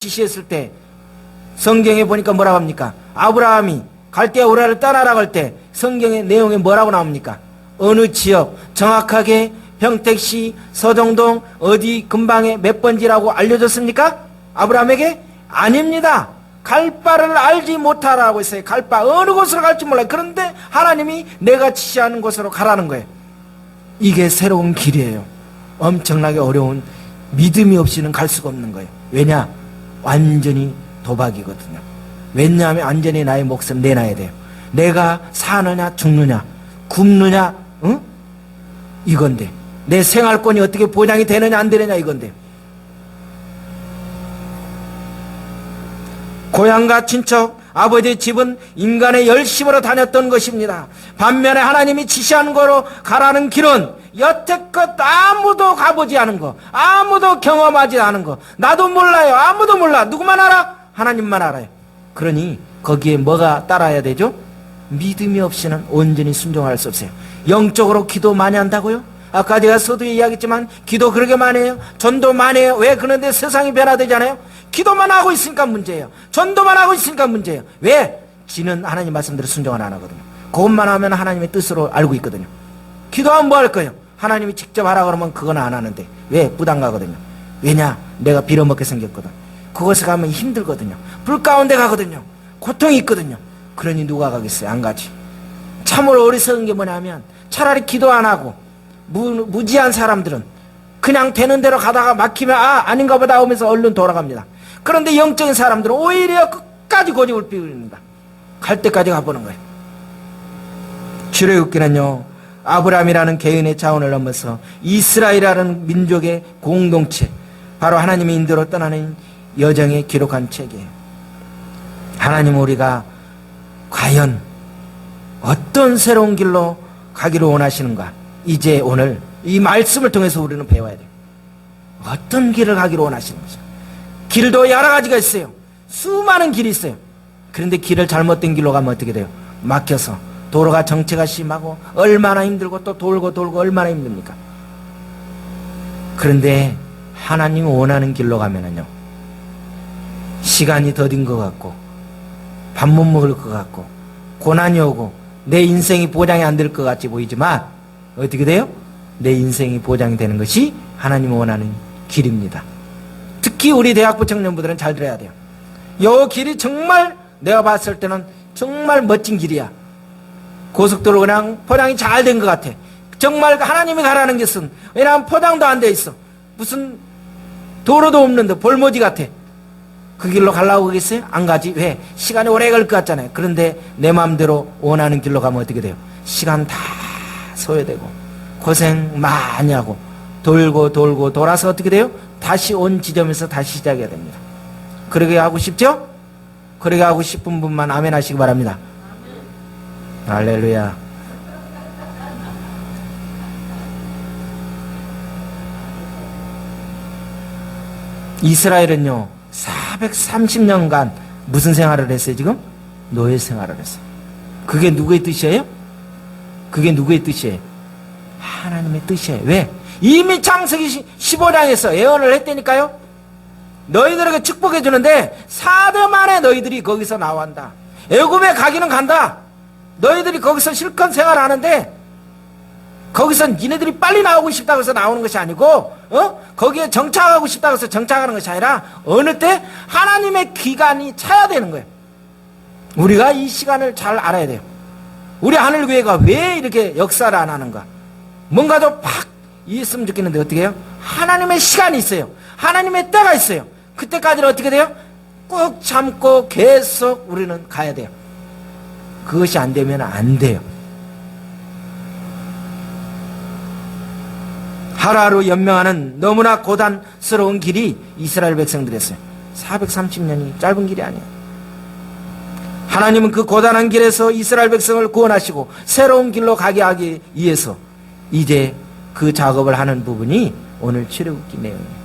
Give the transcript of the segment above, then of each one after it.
지시했을 때 성경에 보니까 뭐라고 합니까? 아브라함이 갈대아 우라를 떠나라고 할 때 성경의 내용에 뭐라고 나옵니까? 어느 지역, 정확하게 평택시, 서정동, 어디 근방에 몇 번지라고 알려줬습니까? 아브라함에게? 아닙니다. 갈 바를 알지 못하라고 했어요. 갈 바, 어느 곳으로 갈지 몰라요. 그런데 하나님이 내가 지시하는 곳으로 가라는 거예요. 이게 새로운 길이에요. 엄청나게 어려운, 믿음이 없이는 갈 수가 없는 거예요. 왜냐? 완전히 도박이거든요. 왜냐하면 완전히 나의 목숨 내놔야 돼요. 내가 사느냐 죽느냐 굶느냐 응? 이건데 내 생활권이 어떻게 보장이 되느냐 안 되느냐 이건데, 고향과 친척, 아버지의 집은 인간의 열심으로 다녔던 것입니다. 반면에 하나님이 지시한 거로 가라는 길은 여태껏 아무도 가보지 않은 거, 아무도 경험하지 않은 거, 나도 몰라요. 아무도 몰라. 누구만 알아? 하나님만 알아요. 그러니 거기에 뭐가 따라야 되죠? 믿음이 없이는 온전히 순종할 수 없어요. 영적으로 기도 많이 한다고요? 아까 제가 서두에 이야기했지만 기도 그렇게 많이 해요. 전도 많이 해요. 왜? 그런데 세상이 변화되잖아요. 기도만 하고 있으니까 문제예요. 전도만 하고 있으니까 문제예요. 왜? 지는 하나님 말씀대로 순종을 안 하거든요. 그것만 하면 하나님의 뜻으로 알고 있거든요. 기도하면 뭐 할 거예요? 하나님이 직접 하라 그러면 그건 안 하는데. 왜? 부담 가거든요. 왜냐? 내가 빌어먹게 생겼거든. 그것에 가면 힘들거든요. 불 가운데 가거든요. 고통이 있거든요. 그러니 누가 가겠어요? 안 가지. 참으로 어리석은 게 뭐냐면 차라리 기도 안 하고 무지한 사람들은 그냥 되는 대로 가다가 막히면 아닌가 보다 하면서 얼른 돌아갑니다. 그런데 영적인 사람들은 오히려 끝까지 고집을 피웁니다. 갈 때까지 가보는 거예요. 출애굽기는요, 아브라함이라는 개인의 차원을 넘어서 이스라엘이라는 민족의 공동체, 바로 하나님의 인도로 떠나는 여정에 기록한 책이에요. 하나님은 우리가 과연 어떤 새로운 길로 가기를 원하시는가, 이제 오늘 이 말씀을 통해서 우리는 배워야 돼요. 어떤 길을 가기를 원하시는 거죠. 길도 여러 가지가 있어요. 수많은 길이 있어요. 그런데 길을 잘못된 길로 가면 어떻게 돼요? 막혀서 도로가 정체가 심하고 얼마나 힘들고 또 돌고 얼마나 힘듭니까? 그런데 하나님이 원하는 길로 가면은요, 시간이 더딘 것 같고 밥 못 먹을 것 같고 고난이 오고 내 인생이 보장이 안 될 것 같이 보이지만 어떻게 돼요? 내 인생이 보장이 되는 것이 하나님이 원하는 길입니다. 특히 우리 대학부 청년부들은 잘 들어야 돼요. 이 길이 정말 내가 봤을 때는 정말 멋진 길이야. 고속도로 그냥 포장이 잘 된 것 같아. 정말 하나님이 가라는 것은, 왜냐하면 포장도 안 돼 있어. 무슨 도로도 없는데 볼모지 같아. 그 길로 가려고 그러겠어요? 안 가지. 왜? 시간이 오래 걸 것 같잖아요. 그런데 내 마음대로 원하는 길로 가면 어떻게 돼요? 시간 다 소요되고 고생 많이 하고 돌고 돌아서 어떻게 돼요? 다시 온 지점에서 다시 시작해야 됩니다. 그러게 하고 싶죠? 그러게 하고 싶은 분만 아멘 하시기 바랍니다. 할렐루야. 이스라엘은요 430년간 무슨 생활을 했어요? 지금? 노예 생활을 했어요. 그게 누구의 뜻이에요? 그게 누구의 뜻이에요? 하나님의 뜻이에요. 왜? 이미 창세기 15장에서 예언을 했다니까요. 너희들에게 축복해 주는데 4대 만에 너희들이 거기서 나온다. 애굽에 가기는 간다. 너희들이 거기서 실컷 생활하는데 거기서 니네들이 빨리 나오고 싶다고 해서 나오는 것이 아니고 거기에 정착하고 싶다고 해서 정착하는 것이 아니라 어느 때 하나님의 기간이 차야 되는 거예요. 우리가 이 시간을 잘 알아야 돼요. 우리 하늘교회가 왜 이렇게 역사를 안 하는가? 뭔가 좀 팍 이했으면 좋겠는데 어떻게 해요? 하나님의 시간이 있어요. 하나님의 때가 있어요. 그때까지는 어떻게 돼요? 꾹 참고 계속 우리는 가야 돼요. 그것이 안 되면 안 돼요. 하루하루 연명하는 너무나 고단스러운 길이 이스라엘 백성들이었어요. 430년이 짧은 길이 아니에요. 하나님은 그 고단한 길에서 이스라엘 백성을 구원하시고 새로운 길로 가게 하기 위해서 이제 그 작업을 하는 부분이 오늘 출애굽기 내용이에요.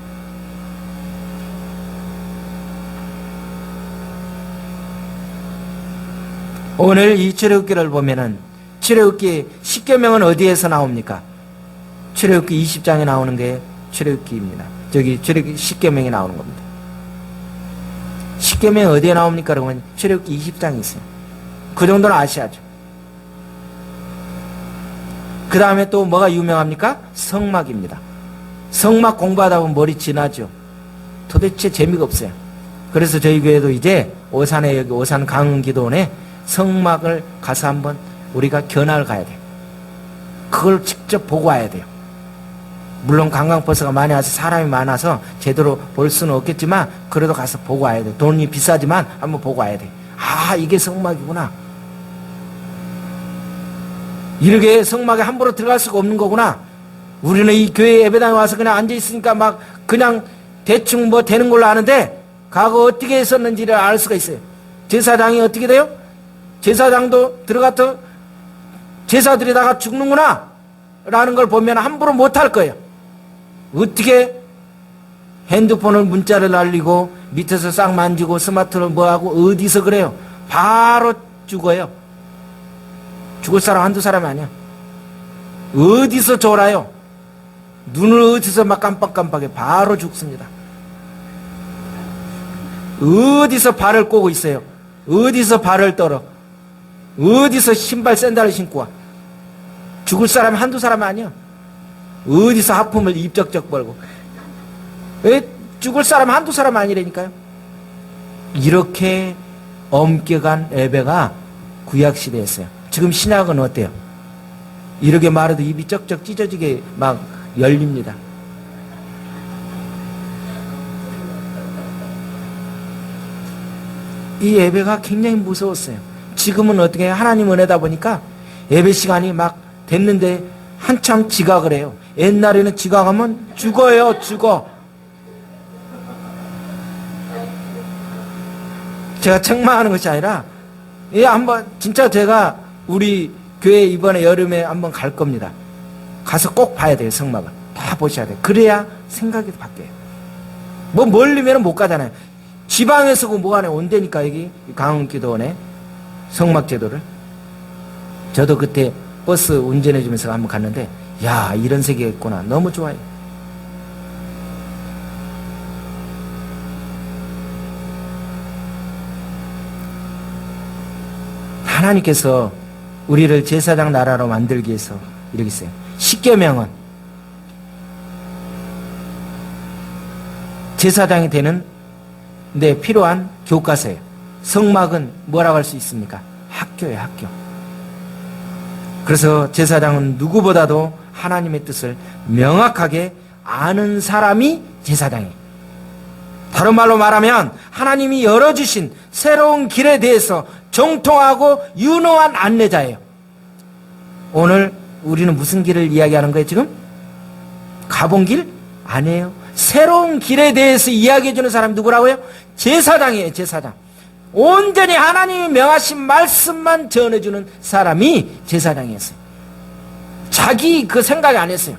오늘 이 출애굽기를 보면은 출애굽기 10계명은 어디에서 나옵니까? 출애굽기 20장에 나오는 게 출애굽기입니다. 저기 출애굽기 10계명이 나오는 겁니다. 십계명이 어디에 나옵니까? 그러면 출애굽기 20장에 있어요. 그 정도는 아셔야죠. 그 다음에 또 뭐가 유명합니까? 성막입니다. 성막 공부하다 보면 머리 지나죠. 도대체 재미가 없어요. 그래서 저희 교회도 이제 오산에, 여기 오산 강은기도원에 성막을 가서 한번 우리가 견학을 가야 돼요. 그걸 직접 보고 와야 돼요. 물론 관광버스가 많이 와서 사람이 많아서 제대로 볼 수는 없겠지만 그래도 가서 보고 와야 돼요. 돈이 비싸지만 한번 보고 와야 돼요. 아, 이게 성막이구나. 이렇게 성막에 함부로 들어갈 수가 없는 거구나. 우리는 이 교회 예배당에 와서 그냥 앉아있으니까 막 그냥 대충 뭐 되는 걸로 아는데 과거 어떻게 했었는지를 알 수가 있어요. 제사장이 어떻게 돼요? 제사장도 들어가서 제사드리다가 죽는구나 라는 걸 보면 함부로 못할 거예요. 어떻게 핸드폰을 문자를 날리고 밑에서 싹 만지고 스마트폰 뭐하고 어디서 그래요? 바로 죽어요. 죽을 사람 한두 사람이 아니야. 어디서 졸아요? 눈을 어디서 막 깜빡깜빡해. 바로 죽습니다. 어디서 발을 꼬고 있어요? 어디서 발을 떨어? 어디서 신발 샌들을 신고 와? 죽을 사람 한두 사람 아니야. 어디서 하품을 입적적 벌고. 왜 죽을 사람 한두 사람 아니라니까요. 이렇게 엄격한 예배가 구약시대였어요. 지금 신약은 어때요? 이렇게 말해도 입이 쩍쩍 찢어지게 막 열립니다. 이 예배가 굉장히 무서웠어요. 지금은 어떻게 하나님 은혜다 보니까 예배 시간이 막 됐는데 한참 지각을 해요. 옛날에는 지각하면 죽어요. 죽어. 제가 책망하는 것이 아니라 한번 진짜 제가 우리 교회 이번에 여름에 한번 갈 겁니다. 가서 꼭 봐야 돼요. 성막을 다 보셔야 돼요. 그래야 생각이 바뀌어요. 뭐 멀리면 못 가잖아요. 지방에서 뭐하네 온다니까 여기 강원기도원에 성막 제도를. 저도 그때 버스 운전해 주면서 한번 갔는데 야, 이런 세계가 있구나. 너무 좋아요. 하나님께서 우리를 제사장 나라로 만들기 위해서 이렇게 했어요. 십계명은 제사장이 되는 데 필요한 교과서예요. 성막은 뭐라고 할 수 있습니까? 학교예요. 학교. 그래서 제사장은 누구보다도 하나님의 뜻을 명확하게 아는 사람이 제사장이에요. 다른 말로 말하면 하나님이 열어주신 새로운 길에 대해서 정통하고 유능한 안내자예요. 오늘 우리는 무슨 길을 이야기하는 거예요 지금? 가본 길? 아니에요. 새로운 길에 대해서 이야기해주는 사람이 누구라고요? 제사장이에요. 제사장. 온전히 하나님이 명하신 말씀만 전해주는 사람이 제사장이었어요. 자기 그 생각이 안 했어요.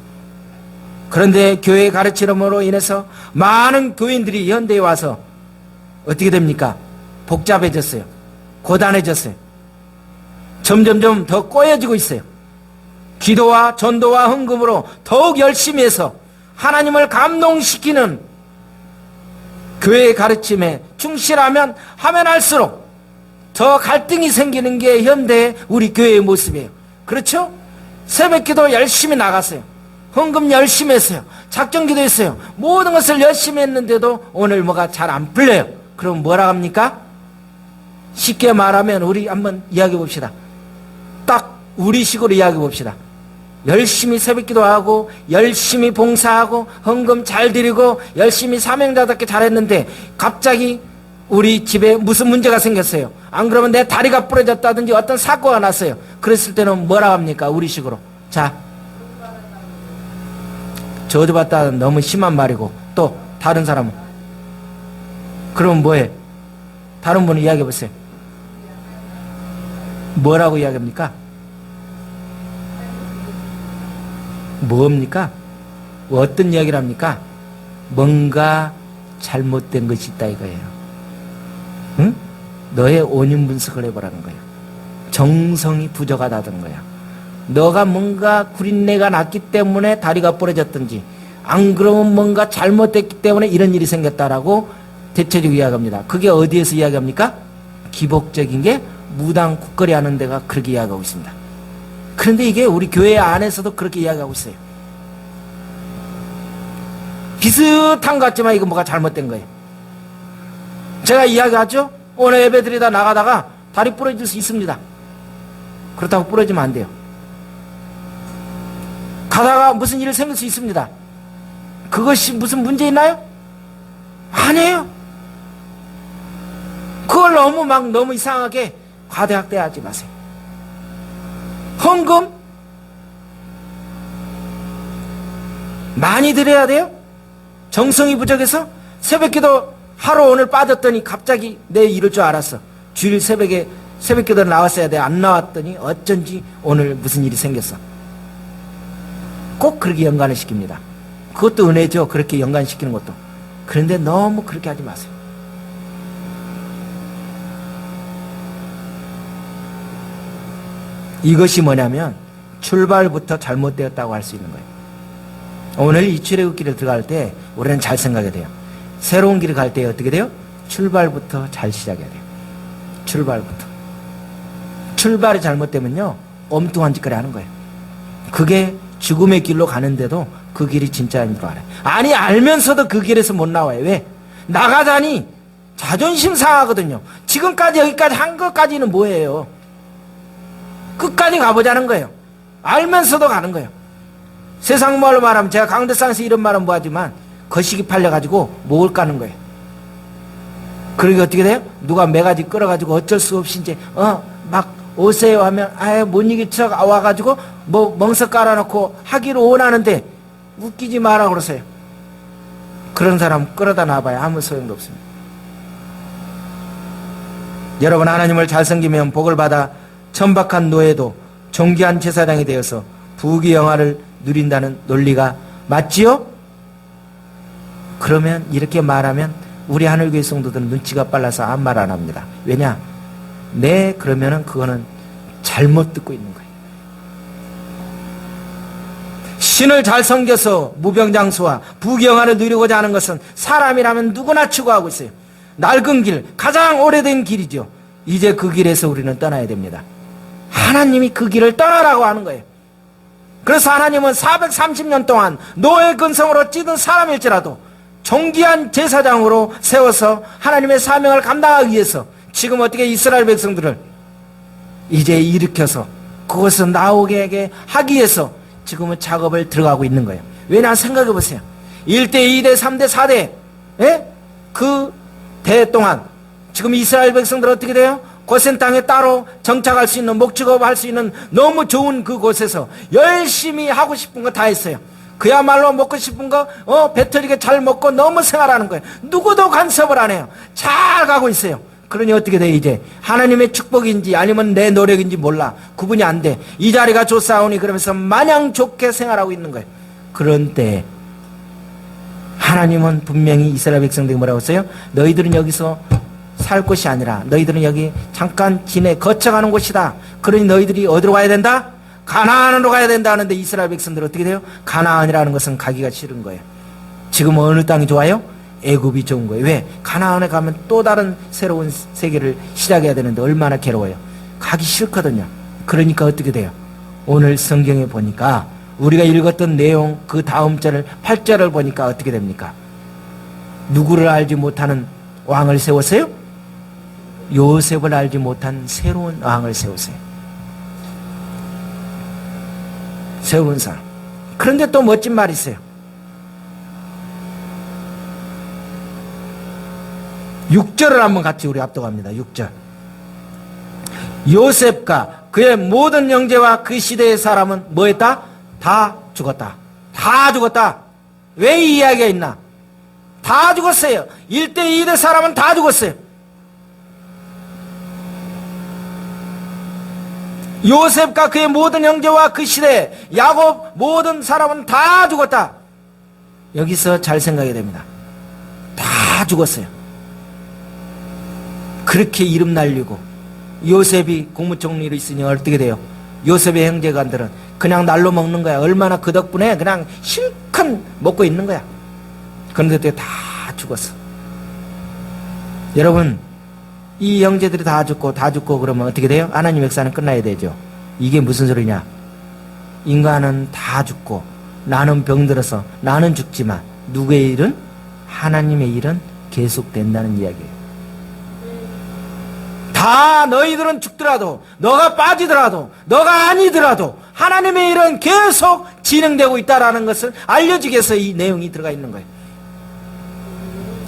그런데 교회의 가르침으로 인해서 많은 교인들이 현대에 와서 어떻게 됩니까? 복잡해졌어요. 고단해졌어요. 점점점 더 꼬여지고 있어요. 기도와 전도와 헌금으로 더욱 열심히 해서 하나님을 감동시키는 교회의 가르침에 충실하면 하면 할수록 더 갈등이 생기는 게 현대의 우리 교회의 모습이에요. 그렇죠? 새벽기도 열심히 나갔어요. 헌금 열심히 했어요. 작정기도 했어요. 모든 것을 열심히 했는데도 오늘 뭐가 잘 안 풀려요. 그럼 뭐라 합니까? 쉽게 말하면 우리 한번 이야기해 봅시다. 딱 우리식으로 이야기해 봅시다. 열심히 새벽기도 하고 열심히 봉사하고 헌금 잘 드리고 열심히 사명자답게 잘했는데 갑자기 우리 집에 무슨 문제가 생겼어요. 안 그러면 내 다리가 부러졌다든지 어떤 사고가 났어요. 그랬을 때는 뭐라 합니까? 우리식으로. 자, 저주받다는 너무 심한 말이고 또 다른 사람은 그럼 뭐해? 다른 분은 이야기해 보세요. 뭐라고 이야기합니까? 뭡니까? 어떤 이야기를 합니까? 뭔가 잘못된 것이 있다 이거예요. 응? 너의 원인 분석을 해보라는 거예요. 정성이 부족하다는 거야. 너가 뭔가 구린내가 났기 때문에 다리가 부러졌든지 안 그러면 뭔가 잘못됐기 때문에 이런 일이 생겼다라고 대체적으로 이야기합니다. 그게 어디에서 이야기합니까? 기복적인 게 무당 국거리 하는 데가 그렇게 이야기하고 있습니다. 그런데 이게 우리 교회 안에서도 그렇게 이야기하고 있어요. 비슷한 것 같지만 이거 뭐가 잘못된 거예요. 제가 이야기하죠? 오늘 예배드리다 나가다가 다리 부러질 수 있습니다. 그렇다고 부러지면 안 돼요. 가다가 무슨 일이 생길 수 있습니다. 그것이 무슨 문제 있나요? 아니에요. 그걸 너무 이상하게 과대학대하지 마세요. 헌금 많이 드려야 돼요. 정성이 부족해서 새벽기도 하루 오늘 빠졌더니 갑자기 내 이럴 줄 알았어. 주일 새벽기도 나왔어야 돼. 안 나왔더니 어쩐지 오늘 무슨 일이 생겼어. 꼭 그렇게 연관을 시킵니다. 그것도 은혜죠. 그렇게 연관시키는 것도. 그런데 너무 그렇게 하지 마세요. 이것이 뭐냐면 출발부터 잘못되었다고 할 수 있는 거예요. 오늘 이 출애굽길을 들어갈 때 우리는 잘 생각해야 돼요. 새로운 길을 갈 때 어떻게 돼요? 출발부터 잘 시작해야 돼요. 출발부터. 출발이 잘못되면요 엉뚱한 짓거리 하는 거예요. 그게 죽음의 길로 가는데도 그 길이 진짜인 줄 알아요. 아니 알면서도 그 길에서 못 나와요. 왜? 나가자니 자존심 상하거든요. 지금까지 여기까지 한 것까지는 뭐예요? 끝까지 가보자는 거예요. 알면서도 가는 거예요. 세상 말로 말하면 제가 강대상에서 이런 말은 뭐하지만 거시기 팔려가지고 목을 까는 거예요. 그러게 어떻게 돼요? 누가 매가지 끌어가지고 어쩔 수 없이 이제 막 오세요 하면 아예 못 이기쳐 와가지고 뭐 멍석 깔아놓고 하기로 원하는데 웃기지 마라 그러세요. 그런 사람 끌어다 놔봐야 아무 소용도 없습니다. 여러분 하나님을 잘 섬기면 복을 받아 천박한 노예도 존귀한 제사장이 되어서 부귀 영화를 누린다는 논리가 맞지요? 그러면 이렇게 말하면 우리 하늘교회 성도들은 눈치가 빨라서 아무 말 안 합니다. 왜냐? 네 그러면은 그거는 잘못 듣고 있는 거예요. 신을 잘 섬겨서 무병장수와 부귀 영화를 누리고자 하는 것은 사람이라면 누구나 추구하고 있어요. 낡은 길, 가장 오래된 길이죠. 이제 그 길에서 우리는 떠나야 됩니다. 하나님이 그 길을 떠나라고 하는 거예요. 그래서 하나님은 430년 동안 노예 근성으로 찌든 사람일지라도 존귀한 제사장으로 세워서 하나님의 사명을 감당하기 위해서 지금 어떻게 이스라엘 백성들을 이제 일으켜서 그것을 나오게 하기 위해서 지금은 작업을 들어가고 있는 거예요. 왜냐 생각해 보세요. 1대, 2대, 3대, 4대 그 대 동안 지금 이스라엘 백성들 어떻게 돼요? 고센 땅에 따로 정착할 수 있는 목축업 할 수 있는 너무 좋은 그곳에서 열심히 하고 싶은 거 다 했어요. 그야말로 먹고 싶은 거 배터리게 잘 먹고 너무 생활하는 거예요. 누구도 간섭을 안 해요. 잘 가고 있어요. 그러니 어떻게 돼 이제 하나님의 축복인지 아니면 내 노력인지 몰라. 구분이 안 돼. 이 자리가 좋사오니 그러면서 마냥 좋게 생활하고 있는 거예요. 그런데 하나님은 분명히 이스라엘 백성들에게 뭐라고 했어요? 너희들은 여기서 살 곳이 아니라 너희들은 여기 잠깐 거쳐가는 곳이다. 그러니 너희들이 어디로 가야 된다? 가나안으로 가야 된다 하는데 이스라엘 백성들은 어떻게 돼요? 가나안이라는 것은 가기가 싫은 거예요. 지금 어느 땅이 좋아요? 애굽이 좋은 거예요. 왜? 가나안에 가면 또 다른 새로운 세계를 시작해야 되는데 얼마나 괴로워요. 가기 싫거든요. 그러니까 어떻게 돼요? 오늘 성경에 보니까 우리가 읽었던 내용 그 다음 절을 8절을 보니까 어떻게 됩니까? 누구를 알지 못하는 왕을 세웠어요? 요셉을 알지 못한 새로운 왕을 세우세요. 새로운 사람. 그런데 또 멋진 말이 있어요. 6절을 한번 같이 우리 압독합니다. 6절. 요셉과 그의 모든 형제와 그 시대의 사람은 뭐 했다? 다 죽었다. 다 죽었다. 왜 이 이야기가 있나? 다 죽었어요. 1대 2대 사람은 다 죽었어요. 요셉과 그의 모든 형제와 그 시대 야곱 모든 사람은 다 죽었다. 여기서 잘 생각해야 됩니다. 다 죽었어요. 그렇게 이름 날리고 요셉이 국무총리로 있으니 어떻게 돼요? 요셉의 형제간들은 그냥 날로 먹는 거야. 얼마나 그 덕분에 그냥 실컷 먹고 있는 거야. 그런데 다 죽었어. 여러분, 이 형제들이 다 죽고 그러면 어떻게 돼요? 하나님 역사는 끝나야 되죠. 이게 무슨 소리냐? 인간은 다 죽고 나는 병들어서 나는 죽지만 누구의 일은? 하나님의 일은 계속된다는 이야기예요. 다 너희들은 죽더라도, 너가 빠지더라도, 너가 아니더라도 하나님의 일은 계속 진행되고 있다는 것을 알려주기 위해서 이 내용이 들어가 있는 거예요.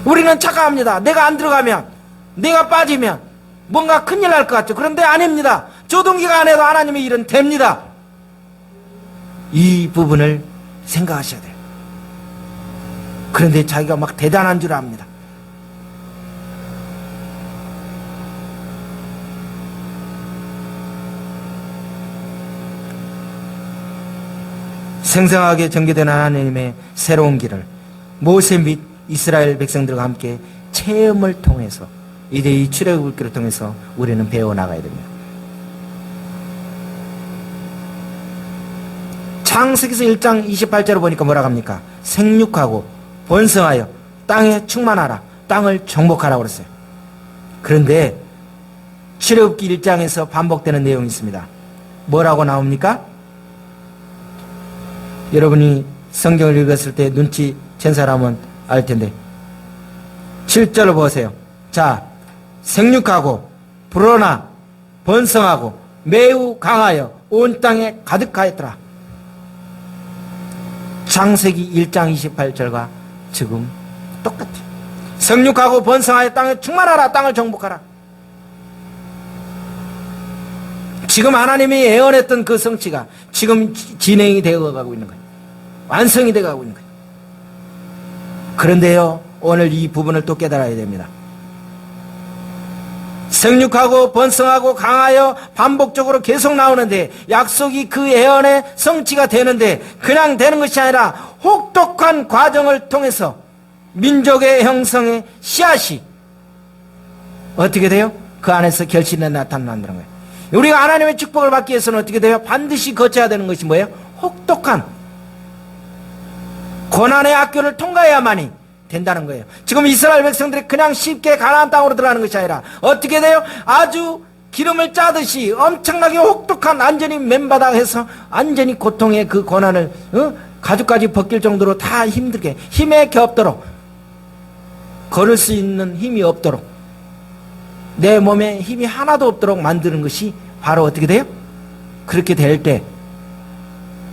우리는 착각합니다. 내가 안 들어가면, 내가 빠지면 뭔가 큰일 날 것 같죠. 그런데 아닙니다. 조동기가 안 해도 하나님의 일은 됩니다. 이 부분을 생각하셔야 돼요. 그런데 자기가 막 대단한 줄 압니다. 생생하게 전개된 하나님의 새로운 길을 모세 및 이스라엘 백성들과 함께 체험을 통해서 이제 이 출애굽기를 통해서 우리는 배워나가야 됩니다. 창세기서 1장 28절을 보니까 뭐라고 합니까? 생육하고 번성하여 땅에 충만하라, 땅을 정복하라고 그랬어요. 그런데 출애굽기 1장에서 반복되는 내용이 있습니다. 뭐라고 나옵니까? 여러분이 성경을 읽었을 때 눈치 챈 사람은 알 텐데 7절을 보세요. 자, 생육하고 불어나 번성하고 매우 강하여 온 땅에 가득하였더라. 창세기 1장 28절과 지금 똑같아요. 생육하고 번성하여 땅에 충만하라, 땅을 정복하라. 지금 하나님이 예언했던 그 성취가 지금 진행이 되어가고 있는 거예요. 완성이 되어가고 있는 거예요. 그런데요, 오늘 이 부분을 또 깨달아야 됩니다. 생육하고 번성하고 강하여 반복적으로 계속 나오는데 약속이 그 예언의 성취가 되는데 그냥 되는 것이 아니라 혹독한 과정을 통해서 민족의 형성의 씨앗이 어떻게 돼요? 그 안에서 결실에 나타난다는 거예요. 우리가 하나님의 축복을 받기 위해서는 어떻게 돼요? 반드시 거쳐야 되는 것이 뭐예요? 혹독한 고난의 학교를 통과해야만이 된다는 거예요. 지금 이스라엘 백성들이 그냥 쉽게 가나안 땅으로 들어가는 것이 아니라 어떻게 돼요? 아주 기름을 짜듯이 엄청나게 혹독한 완전히 맨바닥에서 완전히 고통의 그 고난을 가죽까지 벗길 정도로 다 힘들게 힘에 겹도록 걸을 수 있는 힘이 없도록 내 몸에 힘이 하나도 없도록 만드는 것이 바로 어떻게 돼요? 그렇게 될 때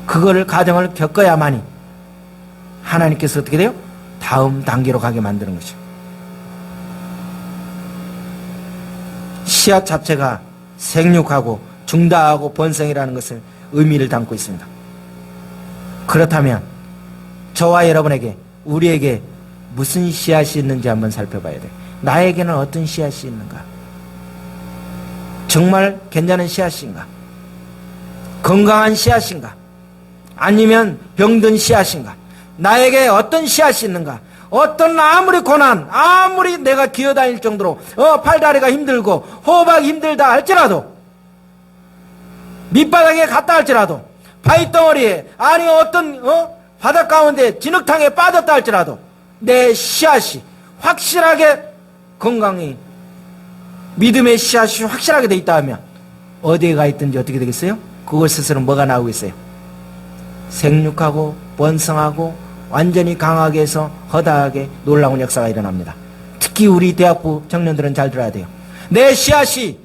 그거를 과정을 겪어야만이 하나님께서 어떻게 돼요? 다음 단계로 가게 만드는 것이죠. 씨앗 자체가 생육하고 중다하고 번성이라는 것을 의미를 담고 있습니다. 그렇다면 저와 여러분에게 우리에게 무슨 씨앗이 있는지 한번 살펴봐야 돼요. 나에게는 어떤 씨앗이 있는가? 정말 괜찮은 씨앗인가? 건강한 씨앗인가? 아니면 병든 씨앗인가? 나에게 어떤 씨앗이 있는가? 어떤 아무리 고난, 아무리 내가 기어다닐 정도로 팔다리가 힘들고 호흡하기 힘들다 할지라도 밑바닥에 갔다 할지라도 바위덩어리에 아니 어떤 바닷 가운데 진흙탕에 빠졌다 할지라도 내 씨앗이 확실하게 건강히 믿음의 씨앗이 확실하게 돼 있다 하면 어디에 가 있든지 어떻게 되겠어요? 그곳에서는 뭐가 나오고 있어요? 생육하고 번성하고 완전히 강하게 해서 허다하게 놀라운 역사가 일어납니다. 특히 우리 대학부 청년들은 잘 들어야 돼요. 내 씨앗이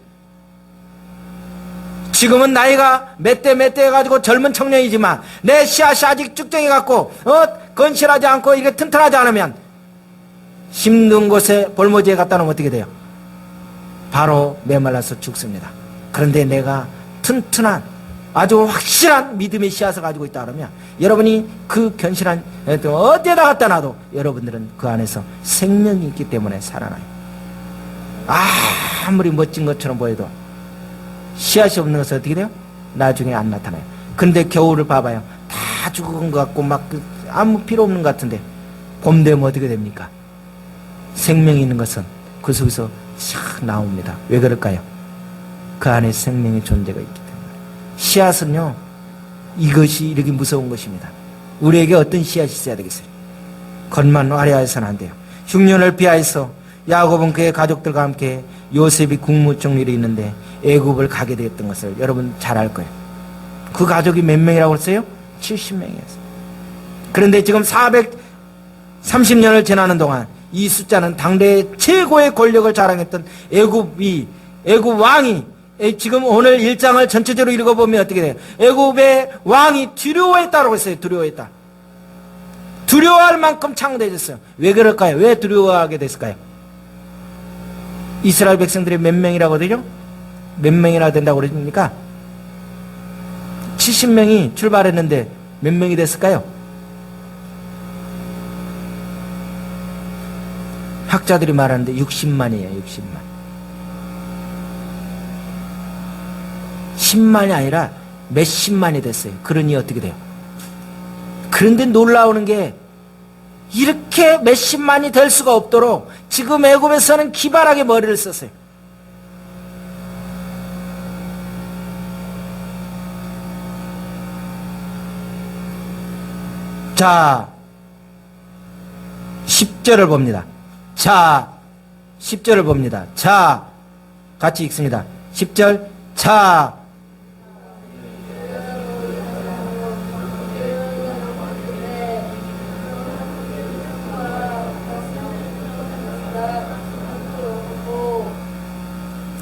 지금은 나이가 몇 대 해가지고 젊은 청년이지만 내 씨앗이 아직 쭉정해갖고 건실하지 않고 이게 튼튼하지 않으면 힘든 곳에 볼모지에 갖다 놓으면 어떻게 돼요? 바로 메말라서 죽습니다. 그런데 내가 튼튼한 아주 확실한 믿음의 씨앗을 가지고 있다 그러면 여러분이 그 견실한 어디에다 갖다 놔도 여러분들은 그 안에서 생명이 있기 때문에 살아나요. 아무리 멋진 것처럼 보여도 씨앗이 없는 것은 어떻게 돼요? 나중에 안 나타나요. 근데 겨울을 봐봐요. 다 죽은 것 같고 막 아무 필요 없는 것 같은데 봄 되면 어떻게 됩니까? 생명이 있는 것은 그 속에서 싹 나옵니다. 왜 그럴까요? 그 안에 생명의 존재가 있기 때문에. 씨앗은요, 이것이 이렇게 무서운 것입니다. 우리에게 어떤 씨앗이 있어야 되겠어요? 겉만 화려해서는 안 돼요. 흉년을 피하여서 야곱은 그의 가족들과 함께 요셉이 국무총리로 있는데 애굽을 가게 되었던 것을 여러분 잘 알 거예요. 그 가족이 몇 명이라고 했어요? 70명이었어요. 그런데 지금 430년을 지나는 동안 이 숫자는 당대의 최고의 권력을 자랑했던 애굽 왕이, 지금 오늘 1장을 전체적으로 읽어보면 어떻게 돼요? 애굽의 왕이 두려워했다고 했어요. 두려워했다. 두려워할 만큼 창대해졌어요. 왜 그럴까요? 왜 두려워하게 됐을까요? 이스라엘 백성들이 몇 명이라고 되죠? 몇 명이나 된다고 그러십니까? 70명이 출발했는데 몇 명이 됐을까요? 학자들이 말하는데 60만이에요. 60만. 10만이 아니라 몇십만이 됐어요. 그러니 어떻게 돼요? 그런데 놀라우는 게 이렇게 몇십만이 될 수가 없도록 지금 애굽에서는 기발하게 머리를 썼어요. 자, 10절을 봅니다. 자, 10절을 봅니다. 자, 같이 읽습니다. 10절, 자.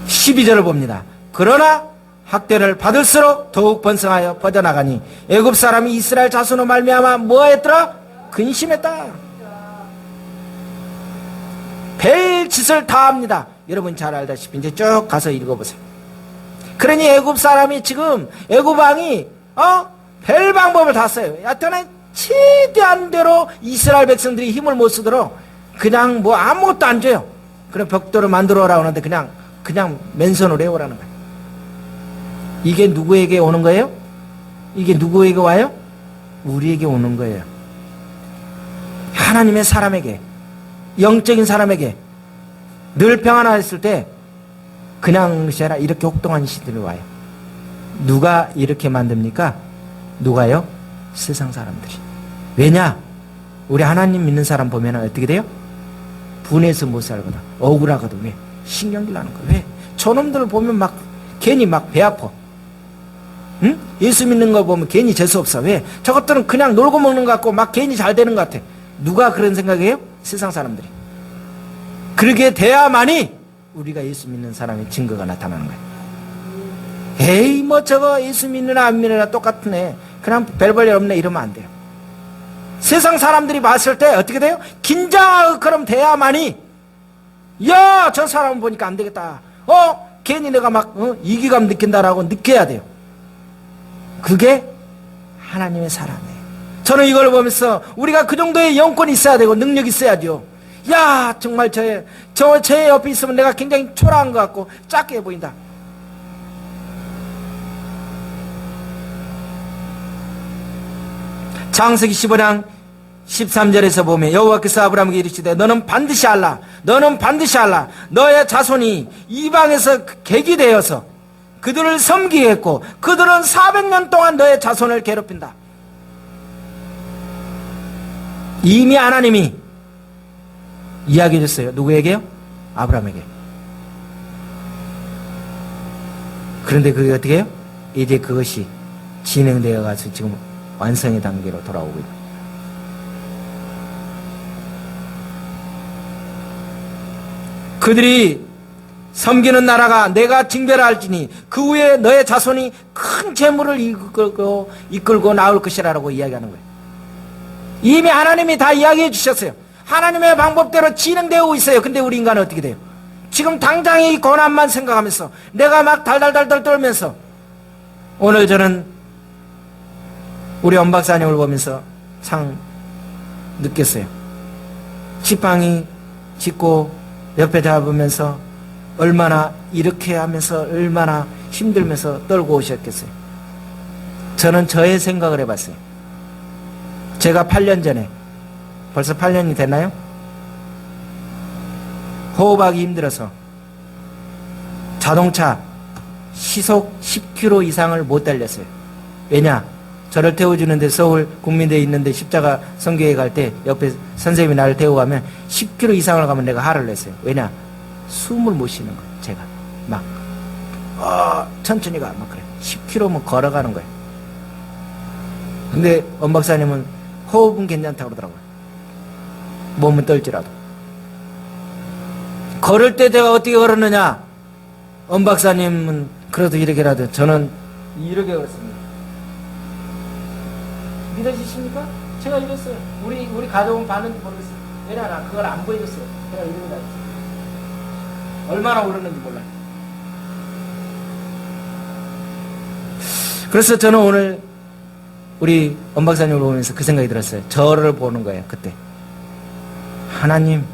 (12절을) 봅니다. 그러나 학대를 받을수록 더욱 번성하여 퍼져나가니 애굽 사람이 이스라엘 자손으로 말미암아 뭐했더라? 근심했다. 별짓을 다 합니다. 여러분 잘 알다시피 이제 쭉 가서 읽어보세요. 그러니 애굽 사람이 지금 애굽 왕이 별 방법을 다 써요. 여하튼 최대한 대로 이스라엘 백성들이 힘을 못 쓰도록 그냥 뭐 아무것도 안 줘요. 그럼 벽돌을 만들어 오라고 하는데 그냥 맨손으로 해오라는 거예요. 이게 누구에게 오는 거예요? 이게 누구에게 와요? 우리에게 오는 거예요. 하나님의 사람에게, 영적인 사람에게 늘 평안했을 때 그냥 것이 아니라 이렇게 혹독한 시들이 와요. 누가 이렇게 만듭니까? 누가요? 세상 사람들이. 왜냐? 우리 하나님 믿는 사람 보면 어떻게 돼요? 분해서 못 살거든. 억울하거든. 왜? 신경질 나는 거야. 왜? 저놈들을 보면 괜히 배 아파. 응? 예수 믿는 거 보면 괜히 재수없어. 왜? 저것들은 그냥 놀고 먹는 것 같고 괜히 잘 되는 것 같아. 누가 그런 생각이에요? 세상 사람들이. 그러게 돼야만이 우리가 예수 믿는 사람의 증거가 나타나는 거예요. 에이 저거 예수 믿느나 안 믿느나 똑같은 애 그냥 별 볼 일 없네 이러면 안 돼요. 세상 사람들이 봤을 때 어떻게 돼요? 긴장하고 그럼 돼야만이 야, 저 사람 보니까 안 되겠다. 괜히 내가 이기감 느낀다라고 느껴야 돼요. 그게 하나님의 사람이에요. 저는 이걸 보면서 우리가 그 정도의 영권이 있어야 되고 능력이 있어야죠. 야, 정말 제 옆에 있으면 내가 굉장히 초라한 것 같고 작게 보인다. 창세기 15장 13절에서 보면 여호와께서 아브라함에게 이르시되 너는 반드시 알라. 너의 자손이 이방에서 객이 되어서 그들을 섬기겠고 그들은 400년 동안 너의 자손을 괴롭힌다. 이미 하나님이 이야기해 줬어요. 누구에게요? 아브라함에게. 그런데 그게 어떻게 해요? 이제 그것이 진행되어 가서 지금 완성의 단계로 돌아오고 있다. 그들이 섬기는 나라가 내가 징별할지니 그 후에 너의 자손이 큰 재물을 이끌고 나올 것이라고 이야기하는 거예요. 이미 하나님이 다 이야기해 주셨어요. 하나님의 방법대로 진행되고 있어요. 근데 우리 인간은 어떻게 돼요? 지금 당장의 이 고난만 생각하면서 내가 달달달달 떨면서 오늘 저는 우리 엄 박사님을 보면서 참 느꼈어요. 지팡이 짚고 옆에 잡으면서 얼마나 이렇게 하면서 얼마나 힘들면서 떨고 오셨겠어요. 저는 저의 생각을 해봤어요. 제가 8년 전에 벌써 8년이 됐나요? 호흡하기 힘들어서 자동차 시속 10km 이상을 못 달렸어요. 왜냐? 저를 태워주는데 서울 국민대에 있는데 십자가 선교회 갈 때 옆에 선생님이 나를 태우고 가면 10km 이상을 가면 내가 화를 냈어요. 왜냐? 숨을 못 쉬는 거예요. 제가 막 천천히 가 막 그래. 10km면 걸어가는 거예요. 근데 엄 박사님은 호흡은 괜찮다고 그러더라고요. 몸은 떨지라도. 걸을 때 제가 어떻게 걸었느냐? 엄 박사님은 그래도 이렇게라도, 저는 이렇게 걸었습니다. 믿어지십니까? 제가 이랬어요. 우리 가족은 봤는지 모르겠어요. 왜냐, 나 그걸 안 보여줬어요. 제가 이러고 다녔어요. 얼마나 오르는지 몰라요. 그래서 저는 오늘 우리 엄 박사님을 보면서 그 생각이 들었어요. 저를 보는 거예요. 그때 하나님,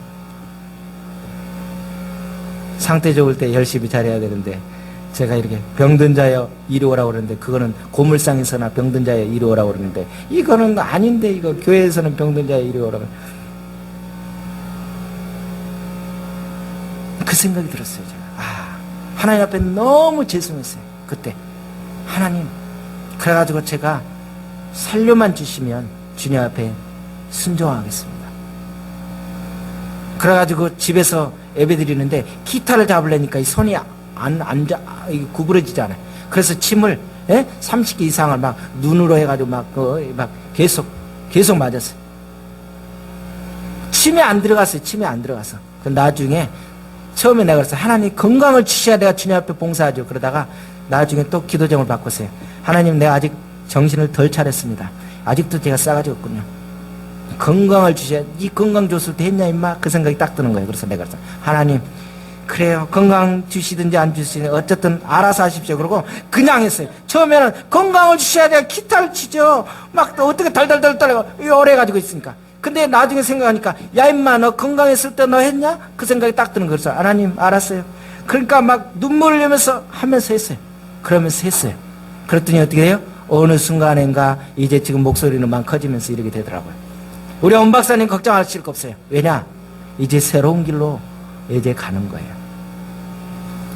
상태 좋을 때 열심히 잘해야 되는데 제가 이렇게 병든 자여 이리 오라고 그러는데, 그거는 고물상에서나 병든 자여 이리 오라고 그러는데, 이거는 아닌데, 이거 교회에서는 병든 자여 이리 오라고. 그 생각이 들었어요. 제가 하나님 앞에 너무 죄송했어요. 그때 하나님, 그래가지고 제가 살려만 주시면 주님 앞에 순종하겠습니다. 그래가지고 집에서 예배 드리는데 기타를 잡으려니까 이 손이 구부러지지 않아요. 그래서 침을 30개 이상을 막 눈으로 해가지고 막 계속 맞았어요. 침에 안 들어갔어요. 침에 안 들어가서. 그 나중에 처음에 내가 그랬어요. 하나님, 건강을 주셔야 내가 주님 앞에 봉사하죠. 그러다가 나중에 또 기도정을 바꿨어요. 하나님, 내가 아직 정신을 덜 차렸습니다. 아직도 제가 싸가지고 없군요. 건강을 주셔야, 이 건강 줬을 때 했냐 임마? 그 생각이 딱 드는 거예요. 그래서 내가 그랬어요. 하나님, 그래요. 건강 주시든지 안 주시든지 어쨌든 알아서 하십시오. 그러고 그냥 했어요. 처음에는 건강을 주셔야 내가 기타를 치죠. 막 또 어떻게 달달달달 오래 가지고 있으니까. 근데 나중에 생각하니까, 야 임마, 너 건강했을 때 너 했냐? 그 생각이 딱 드는 거예요. 그래서 하나님, 알았어요. 그러니까 막 눈물을 흘리면서 하면서 했어요. 그러면서 했어요. 그랬더니 어떻게 해요? 어느 순간인가 이제 지금 목소리는 막 커지면서 이렇게 되더라고요. 우리 엄 박사님 걱정하실 거 없어요. 왜냐? 이제 새로운 길로 이제 가는 거예요.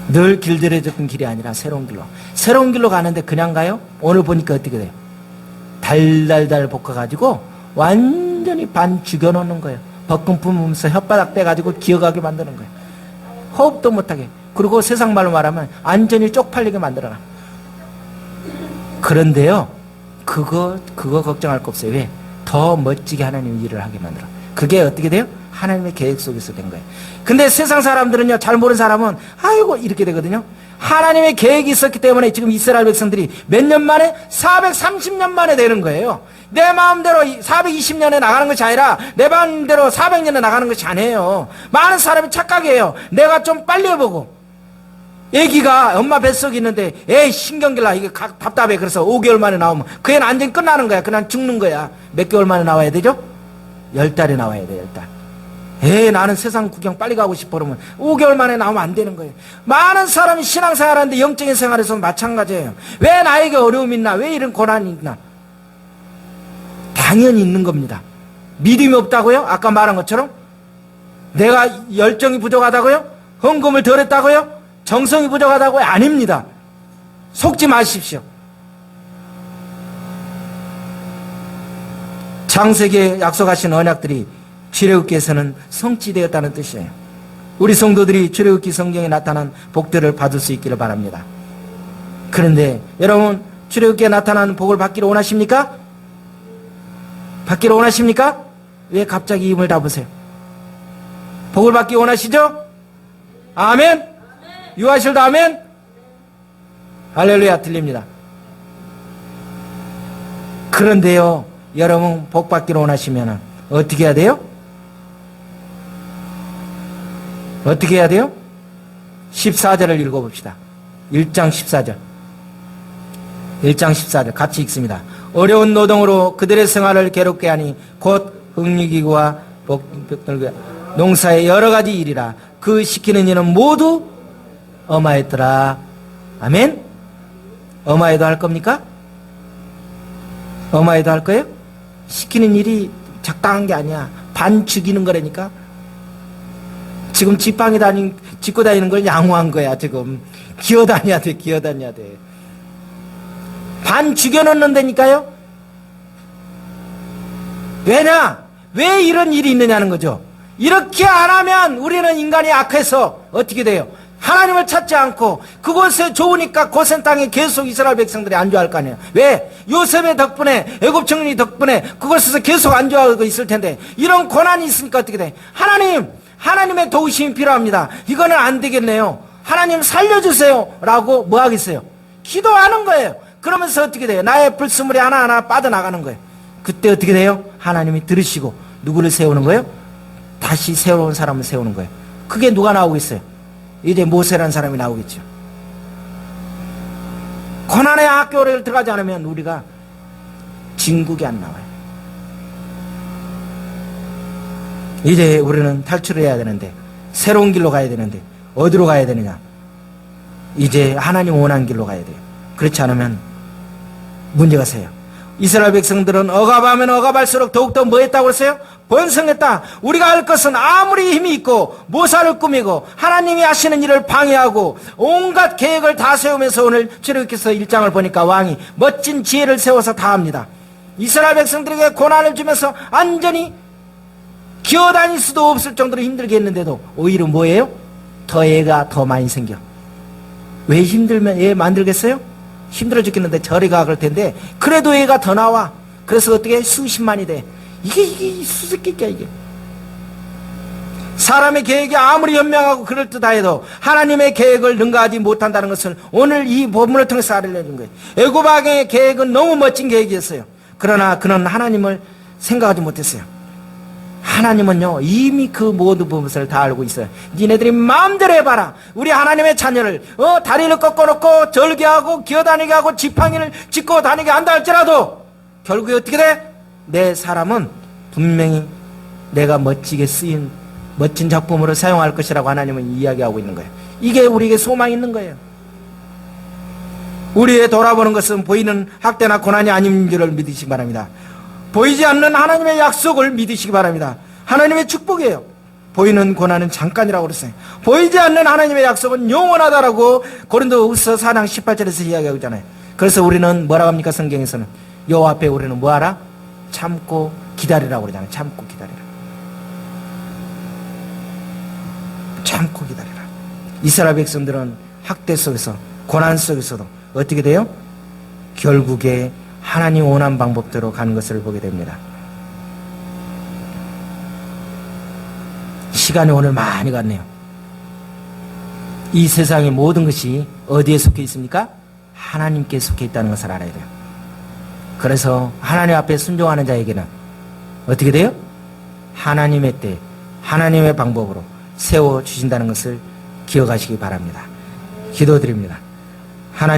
늘 길들여졌던 길이 아니라 새로운 길로. 새로운 길로 가는데 그냥 가요? 오늘 보니까 어떻게 돼요? 달달달 볶아가지고 완전히 반 죽여놓는 거예요. 벚금 품으면서 혓바닥 떼가지고 기어가게 만드는 거예요. 호흡도 못하게. 그리고 세상 말로 말하면 완전히 쪽팔리게 만들어놔. 그런데요, 그거 걱정할 거 없어요. 왜? 더 멋지게 하나님 일을 하게 만들어. 그게 어떻게 돼요? 하나님의 계획 속에서 된 거예요. 근데 세상 사람들은요, 잘 모르는 사람은 아이고 이렇게 되거든요. 하나님의 계획이 있었기 때문에 지금 이스라엘 백성들이 몇 년 만에? 430년 만에 되는 거예요. 내 마음대로 420년에 나가는 것이 아니라 내 마음대로 400년에 나가는 것이 아니에요. 많은 사람이 착각해요. 내가 좀 빨리 해보고, 애기가 엄마 뱃속에 있는데 에이 신경질나, 이게 답답해. 그래서 5개월 만에 나오면 그 애는 완전히 끝나는 거야. 그냥 죽는 거야. 몇 개월 만에 나와야 되죠? 10달에 나와야 돼. 10달. 나는 세상 구경 빨리 가고 싶어 그러면 5개월 만에 나오면 안 되는 거예요. 많은 사람이 신앙생활하는데 영적인 생활에서는 마찬가지예요. 왜 나에게 어려움이 있나? 왜 이런 고난이 있나? 당연히 있는 겁니다. 믿음이 없다고요? 아까 말한 것처럼? 내가 열정이 부족하다고요? 헌금을 덜 했다고요? 정성이 부족하다고요? 아닙니다. 속지 마십시오. 창세기에 약속하신 언약들이 출애굽기에서는 성취되었다는 뜻이에요. 우리 성도들이 출애굽기 성경에 나타난 복들을 받을 수 있기를 바랍니다. 그런데 여러분, 출애굽기에 나타난 복을 받기를 원하십니까? 받기를 원하십니까? 왜 갑자기 입을 닫으세요? 복을 받기 원하시죠? 아멘? 유아실도 아멘? 할렐루야. 들립니다. 그런데요, 여러분 복 받기를 원하시면 어떻게 해야 돼요? 어떻게 해야 돼요? 14절을 읽어봅시다. 1장 14절. 1장 14절 같이 읽습니다. 어려운 노동으로 그들의 생활을 괴롭게 하니 곧 흙류기구와 농사의 여러 가지 일이라 그 시키는 일은 모두 엄하였더라. 아멘? 엄하여도 할 겁니까? 엄하여도 할 거예요? 시키는 일이 적당한 게 아니야. 반 죽이는 거라니까. 지금 지팡이 짚고 다니는 걸 양호한 거야. 지금 기어다녀야 돼. 반 죽여놓는다니까요. 왜냐? 왜 이런 일이 있느냐는 거죠. 이렇게 안 하면 우리는 인간이 악해서 어떻게 돼요? 하나님을 찾지 않고 그곳에 좋으니까 고센 땅에 계속 이스라엘 백성들이 안주할 거 아니에요. 왜? 요셉의 덕분에, 애굽 정리 덕분에 그곳에서 계속 안주하고 있을 텐데 이런 고난이 있으니까 어떻게 돼? 하나님의 도우심이 필요합니다. 이거는 안 되겠네요. 하나님 살려주세요 라고 뭐 하겠어요? 기도하는 거예요. 그러면서 어떻게 돼요? 나의 불순물이 하나하나 빠져나가는 거예요. 그때 어떻게 돼요? 하나님이 들으시고 누구를 세우는 거예요? 다시 새로운 사람을 세우는 거예요. 그게 누가 나오고 있어요? 이제 모세라는 사람이 나오겠죠. 고난의 학교를 들어가지 않으면 우리가 진국이 안 나와요. 이제 우리는 탈출을 해야 되는데, 새로운 길로 가야 되는데 어디로 가야 되느냐? 이제 하나님 원하는 길로 가야 돼요. 그렇지 않으면 문제가 생겨요. 이스라엘 백성들은 억압하면 억압할수록 더욱더 뭐 했다고 그랬어요? 번성했다. 우리가 할 것은 아무리 힘이 있고 모사를 꾸미고 하나님이 하시는 일을 방해하고 온갖 계획을 다 세우면서 오늘 출애굽기서 1장을 보니까 왕이 멋진 지혜를 세워서 다 합니다. 이스라엘 백성들에게 고난을 주면서 완전히 기어다닐 수도 없을 정도로 힘들게 했는데도 오히려 뭐예요? 더 애가 더 많이 생겨. 왜 힘들면 애 만들겠어요? 힘들어 죽겠는데 저리 가 그럴 텐데 그래도 애가 더 나와. 그래서 어떻게 수십만이 돼. 이게 수수께끼야 이게. 사람의 계획이 아무리 현명하고 그럴듯하여도 하나님의 계획을 능가하지 못한다는 것을 오늘 이 본문을 통해서 알려준 거예요. 애굽 왕의 계획은 너무 멋진 계획이었어요. 그러나 그는 하나님을 생각하지 못했어요. 하나님은요 이미 그 모든 것을 다 알고 있어요. 니네들이 마음대로 해봐라. 우리 하나님의 자녀를 다리를 꺾어놓고 절개하고 기어다니게 하고 지팡이를 짚고 다니게 한다 할지라도 결국에 어떻게 돼? 내 사람은 분명히 내가 멋지게 쓰인 멋진 작품으로 사용할 것이라고 하나님은 이야기하고 있는 거예요. 이게 우리에게 소망이 있는 거예요. 우리의 돌아보는 것은 보이는 학대나 고난이 아닌 줄을 믿으시기 바랍니다. 보이지 않는 하나님의 약속을 믿으시기 바랍니다. 하나님의 축복이에요. 보이는 고난은 잠깐이라고 그랬어요. 보이지 않는 하나님의 약속은 영원하다라고 고린도후서 4장 18절에서 이야기하고 있잖아요. 그래서 우리는 뭐라고 합니까? 성경에서는 여호와 앞에 우리는 뭐하라? 참고 기다리라고 그러잖아요. 참고 기다리라. 참고 기다리라. 이스라엘 백성들은 학대 속에서 고난 속에서도 어떻게 돼요? 결국에 하나님 원한 방법대로 가는 것을 보게 됩니다. 시간이 오늘 많이 갔네요. 이 세상의 모든 것이 어디에 속해 있습니까? 하나님께 속해 있다는 것을 알아야 돼요. 그래서 하나님 앞에 순종하는 자에게는 어떻게 돼요? 하나님의 때, 하나님의 방법으로 세워주신다는 것을 기억하시기 바랍니다. 기도드립니다.